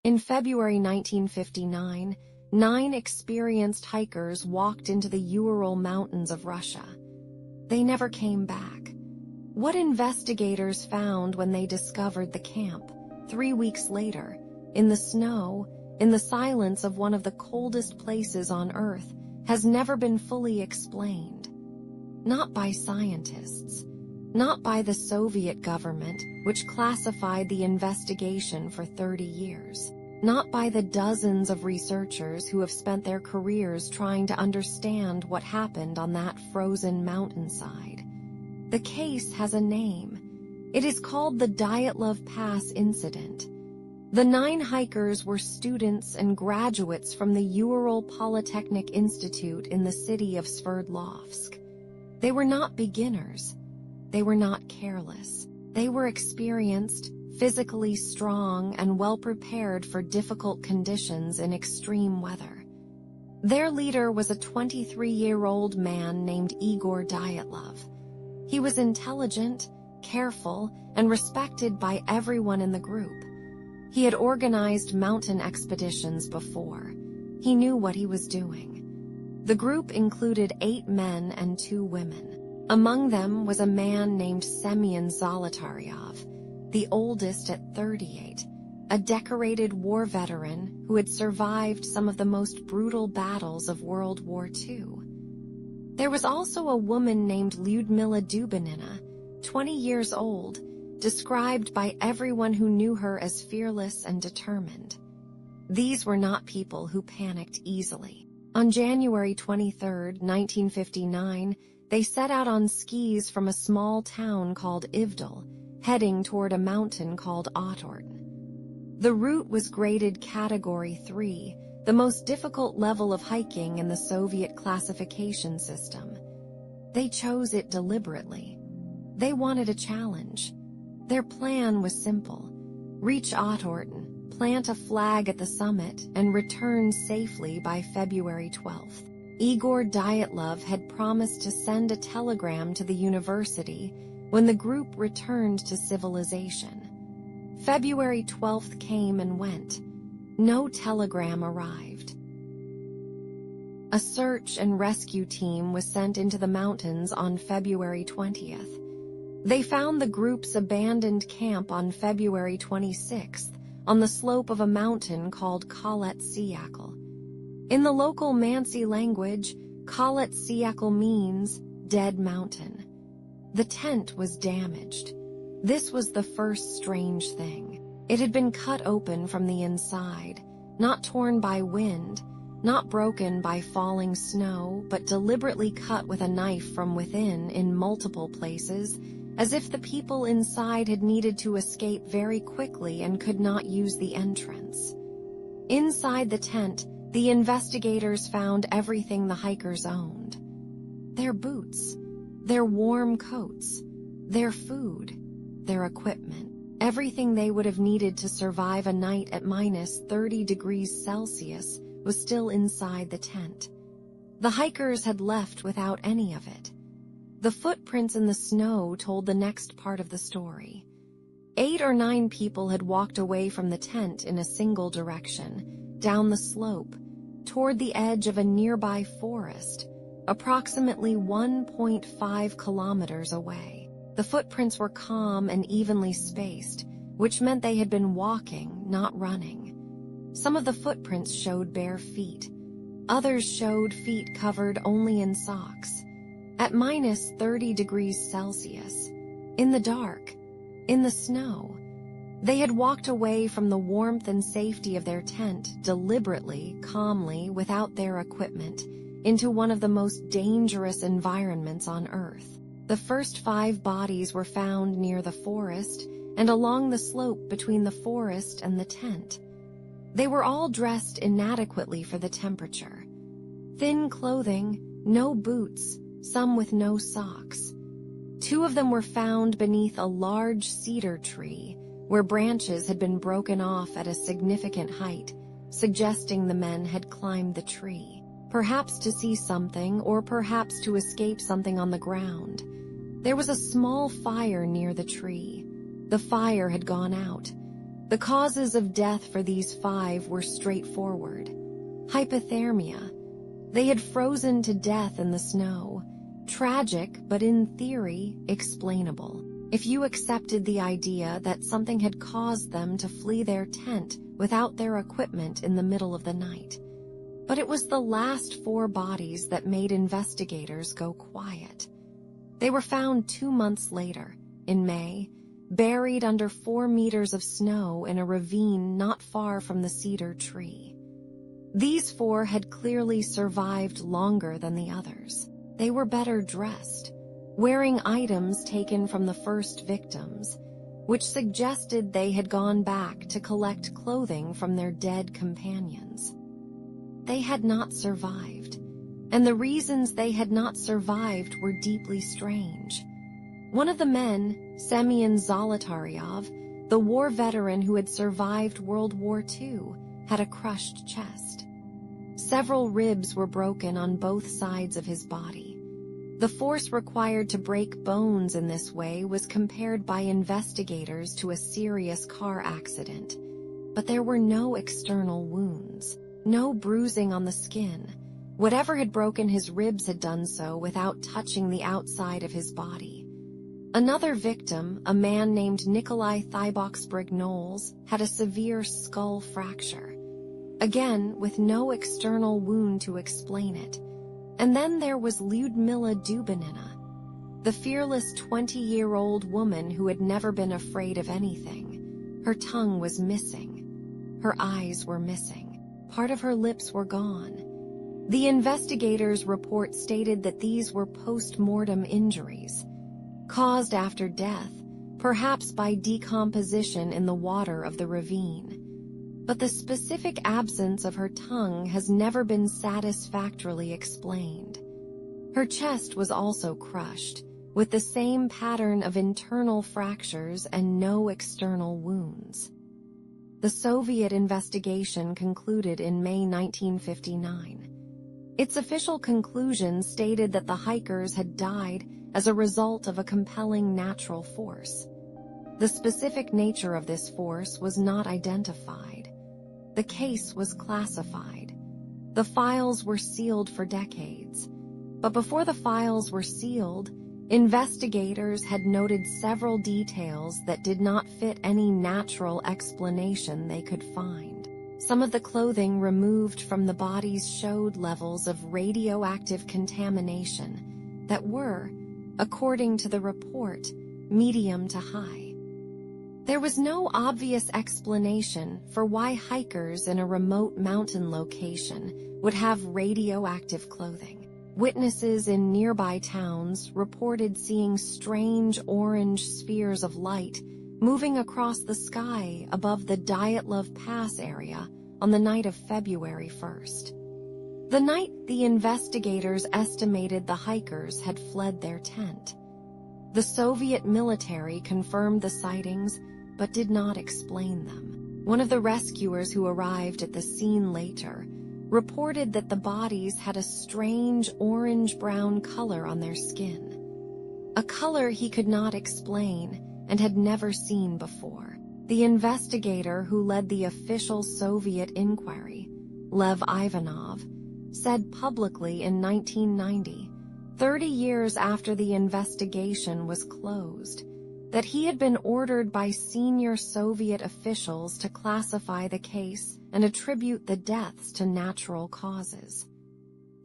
In February 1959, 9 experienced hikers walked into the Ural Mountains of Russia. They never came back. What investigators found when they discovered the camp, 3 weeks later, in the snow, in the silence of one of the coldest places on Earth, has never been fully explained. Not by scientists, not by the Soviet government, which classified the investigation for 30 years. Not by the dozens of researchers who have spent their careers trying to understand what happened on that frozen mountainside. The case has a name. It is called the Dyatlov Pass Incident. The 9 hikers were students and graduates from the Ural Polytechnic Institute in the city of Sverdlovsk. They were not beginners. They were not careless. They were experienced, physically strong, and well-prepared for difficult conditions in extreme weather. Their leader was a 23-year-old man named Igor Dyatlov. He was intelligent, careful, and respected by everyone in the group. He had organized mountain expeditions before. He knew what he was doing. The group included 8 men and 2 women. Among them was a man named Semyon Zolotaryov, the oldest at 38, a decorated war veteran who had survived some of the most brutal battles of World War II. There was also a woman named Lyudmila Dubinina, 20 years old, described by everyone who knew her as fearless and determined. These were not people who panicked easily. On January 23, 1959, they set out on skis from a small town called Ivdel, heading toward a mountain called Ottorn. The route was graded Category 3, the most difficult level of hiking in the Soviet classification system. They chose it deliberately. They wanted a challenge. Their plan was simple: reach Ottorn, plant a flag at the summit, and return safely by February 12th. Igor Dyatlov had promised to send a telegram to the university when the group returned to civilization. February 12th came and went. No telegram arrived. A search and rescue team was sent into the mountains on February 20th. They found the group's abandoned camp on February 26th on the slope of a mountain called Khalet Siyakal. In the local Mansi language, Khalet Siyakal means dead mountain. The tent was damaged. This was the first strange thing. It had been cut open from the inside, not torn by wind, not broken by falling snow, but deliberately cut with a knife from within in multiple places, as if the people inside had needed to escape very quickly and could not use the entrance. Inside the tent, the investigators found everything the hikers owned. Their boots, their warm coats, their food, their equipment, everything they would have needed to survive a night at minus 30 degrees Celsius was still inside the tent. The hikers had left without any of it. The footprints in the snow told the next part of the story. 8 or 9 people had walked away from the tent in a single direction, down the slope, toward the edge of a nearby forest, approximately 1.5 kilometers away. The footprints were calm and evenly spaced, which meant they had been walking, not running. Some of the footprints showed bare feet. Others showed feet covered only in socks. At minus 30 degrees Celsius, in the dark, in the snow, they had walked away from the warmth and safety of their tent deliberately, calmly, without their equipment, into one of the most dangerous environments on Earth. The first 5 bodies were found near the forest and along the slope between the forest and the tent. They were all dressed inadequately for the temperature. Thin clothing, no boots, some with no socks. 2 of them were found beneath a large cedar tree, where branches had been broken off at a significant height, suggesting the men had climbed the tree, perhaps to see something or perhaps to escape something on the ground. There was a small fire near the tree. The fire had gone out. The causes of death for these 5 were straightforward. Hypothermia. They had frozen to death in the snow. Tragic, but in theory, explainable. If you accepted the idea that something had caused them to flee their tent without their equipment in the middle of the night. But it was the last 4 bodies that made investigators go quiet. They were found 2 months later, in May, buried under 4 meters of snow in a ravine not far from the cedar tree. These 4 had clearly survived longer than the others. They were better dressed, wearing items taken from the first victims, which suggested they had gone back to collect clothing from their dead companions. They had not survived, and the reasons they had not survived were deeply strange. One of the men, Semyon Zolotaryov, the war veteran who had survived World War II, had a crushed chest. Several ribs were broken on both sides of his body. The force required to break bones in this way was compared by investigators to a serious car accident, but there were no external wounds, no bruising on the skin. Whatever had broken his ribs had done so without touching the outside of his body. Another victim, a man named Nikolai Thiboksbrignoles, had a severe skull fracture, again with no external wound to explain it. And then there was Lyudmila Dubinina, the fearless 20-year-old woman who had never been afraid of anything. Her tongue was missing. Her eyes were missing. Part of her lips were gone. The investigators' report stated that these were post-mortem injuries, caused after death, perhaps by decomposition in the water of the ravine. But the specific absence of her tongue has never been satisfactorily explained. Her chest was also crushed, with the same pattern of internal fractures and no external wounds. The Soviet investigation concluded in May 1959. Its official conclusion stated that the hikers had died as a result of a compelling natural force. The specific nature of this force was not identified. The case was classified. The files were sealed for decades. But before the files were sealed, investigators had noted several details that did not fit any natural explanation they could find. Some of the clothing removed from the bodies showed levels of radioactive contamination that were, according to the report, medium to high. There was no obvious explanation for why hikers in a remote mountain location would have radioactive clothing. Witnesses in nearby towns reported seeing strange orange spheres of light moving across the sky above the Dyatlov Pass area on the night of February 1st. The night the investigators estimated the hikers had fled their tent. The Soviet military confirmed the sightings but did not explain them. One of the rescuers who arrived at the scene later reported that the bodies had a strange orange-brown color on their skin, a color he could not explain and had never seen before. The investigator who led the official Soviet inquiry, Lev Ivanov, said publicly in 1990, 30 years after the investigation was closed, that he had been ordered by senior Soviet officials to classify the case and attribute the deaths to natural causes.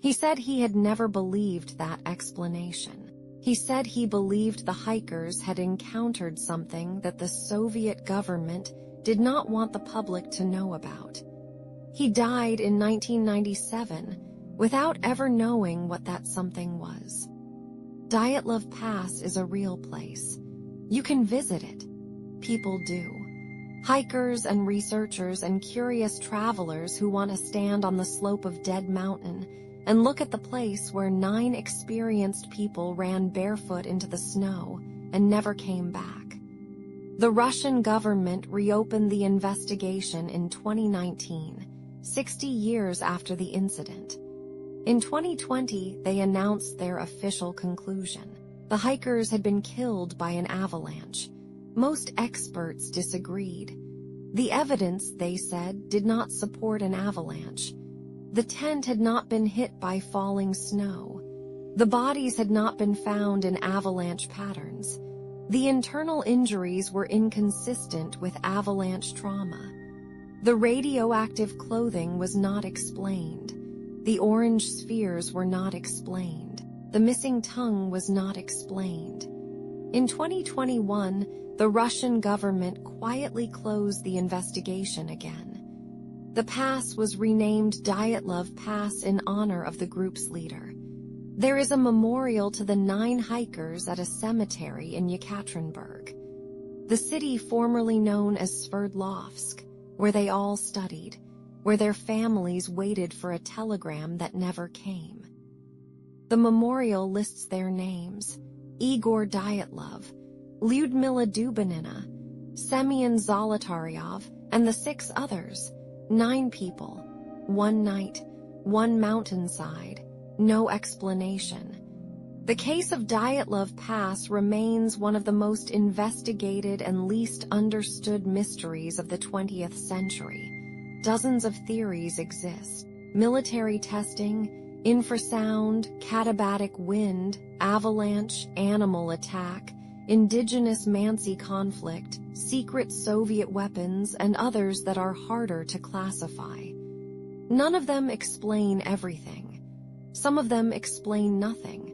He said he had never believed that explanation. He said he believed the hikers had encountered something that the Soviet government did not want the public to know about. He died in 1997 without ever knowing what that something was. Dyatlov Pass is a real place. You can visit it. People do. Hikers and researchers and curious travelers who want to stand on the slope of Dead Mountain and look at the place where 9 experienced people ran barefoot into the snow and never came back. The Russian government reopened the investigation in 2019, 60 years after the incident. In 2020, they announced their official conclusion. The hikers had been killed by an avalanche. Most experts disagreed. The evidence, they said, did not support an avalanche. The tent had not been hit by falling snow. The bodies had not been found in avalanche patterns. The internal injuries were inconsistent with avalanche trauma. The radioactive clothing was not explained. The orange spheres were not explained. The missing tongue was not explained. In 2021, the Russian government quietly closed the investigation again. The pass was renamed Dyatlov Pass in honor of the group's leader. There is a memorial to the 9 hikers at a cemetery in Yekaterinburg, the city formerly known as Sverdlovsk, where they all studied, where their families waited for a telegram that never came. The memorial lists their names: Igor Dyatlov, Lyudmila Dubinina, Semyon Zolotaryov, and the 6 others. 9 people, 1 night, 1 mountainside, no explanation. The case of Dyatlov Pass remains one of the most investigated and least understood mysteries of the 20th century. Dozens of theories exist: military testing, infrasound, katabatic wind, avalanche, animal attack, indigenous Mansi conflict, secret Soviet weapons, and others that are harder to classify. None of them explain everything. Some of them explain nothing.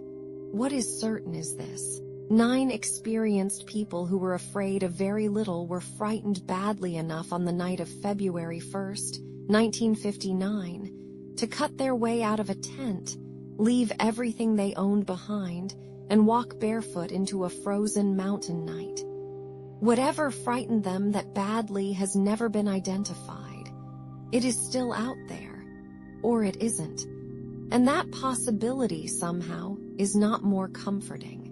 What is certain is this: 9 experienced people who were afraid of very little were frightened badly enough on the night of February 1st, 1959, to cut their way out of a tent, leave everything they owned behind, and walk barefoot into a frozen mountain night. Whatever frightened them that badly has never been identified. It is still out there. Or it isn't. And that possibility, somehow, is not more comforting.